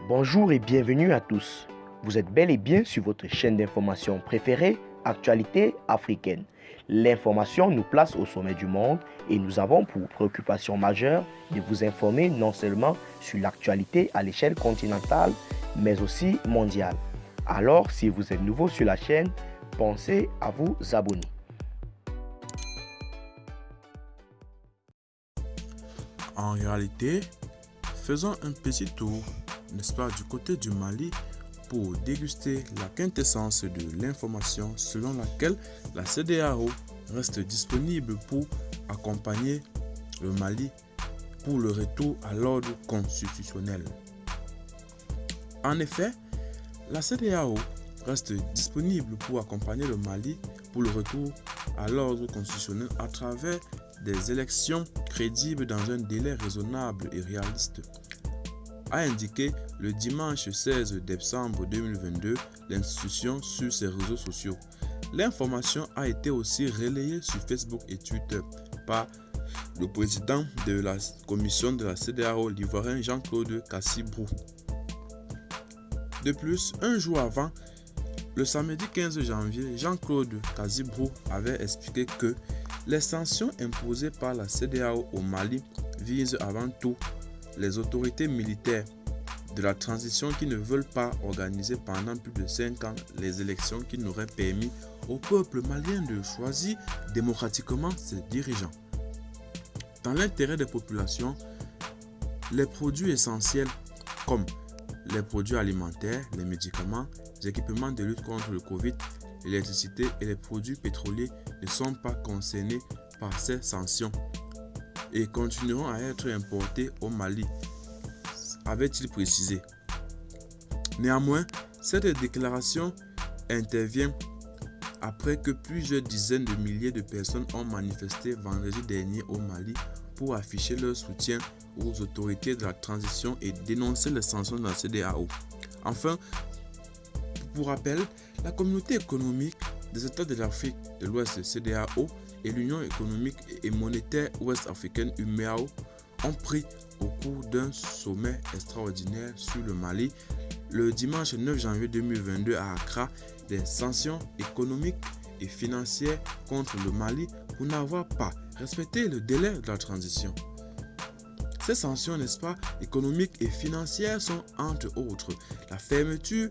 Bonjour et bienvenue à tous. Vous êtes bel et bien sur votre chaîne d'information préférée, Actualité africaine. L'information nous place au sommet du monde et nous avons pour préoccupation majeure de vous informer non seulement sur l'actualité à l'échelle continentale, mais aussi mondiale. Alors, si vous êtes nouveau sur la chaîne, pensez à vous abonner. En réalité, faisons un petit tour, n'est-ce pas, du côté du Mali pour déguster la quintessence de l'information selon laquelle la CEDEAO reste disponible pour accompagner le Mali pour le retour à l'ordre constitutionnel. En effet, la CEDEAO reste disponible pour accompagner le Mali pour le retour à l'ordre constitutionnel à travers des élections crédibles dans un délai raisonnable et réaliste, a indiqué le dimanche 16 décembre 2022 l'institution sur ses réseaux sociaux. L'information a été aussi relayée sur Facebook et Twitter par le président de la commission de la CEDEAO, l'Ivoirien Jean-Claude Cassibrou. De plus, un jour avant, le samedi 15 janvier, Jean-Claude Cassibrou avait expliqué que les sanctions imposées par la CEDEAO au Mali visent avant tout les autorités militaires de la transition qui ne veulent pas organiser pendant plus de 5 ans les élections qui n'auraient permis au peuple malien de choisir démocratiquement ses dirigeants. Dans l'intérêt des populations, les produits essentiels comme les produits alimentaires, les médicaments, les équipements de lutte contre le Covid, l'électricité et les produits pétroliers ne sont pas concernés par ces sanctions et continueront à être importés au Mali, avait-il précisé. Néanmoins, cette déclaration intervient après que plusieurs dizaines de milliers de personnes ont manifesté vendredi dernier au Mali pour afficher leur soutien aux autorités de la transition et dénoncer les sanctions de la CEDEAO. Enfin, pour rappel, la communauté économique des États de l'Afrique de l'Ouest CEDEAO et l'Union économique et monétaire ouest-africaine UEMOA ont pris au cours d'un sommet extraordinaire sur le Mali le dimanche 9 janvier 2022 à Accra des sanctions économiques et financières contre le Mali pour n'avoir pas respecté le délai de la transition. Ces sanctions, n'est-ce pas, économiques et financières sont entre autres la fermeture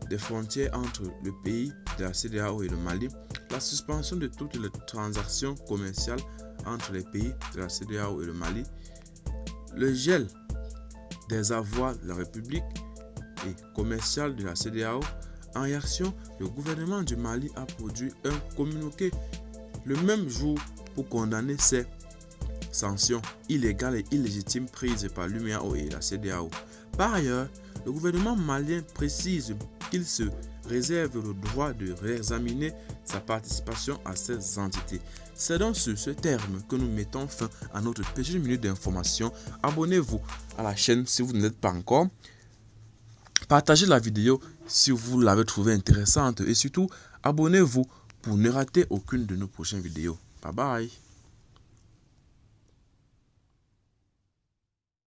des frontières entre le pays de la CEDEAO et le Mali, la suspension de toutes les transactions commerciales entre les pays de la CEDEAO et le Mali, le gel des avoirs de la République et commerciale de la CEDEAO. En réaction, le gouvernement du Mali a produit un communiqué le même jour pour condamner ces sanctions illégales et illégitimes prises par l'UEMOA et la CEDEAO. Par ailleurs, le gouvernement malien précise qu'il se réserve le droit de réexaminer sa participation à ces entités. C'est donc sur ce terme que nous mettons fin à notre petite minute d'information. Abonnez-vous à la chaîne si vous ne l'êtes pas encore. Partagez la vidéo si vous l'avez trouvée intéressante et surtout, abonnez-vous pour ne rater aucune de nos prochaines vidéos. Bye bye.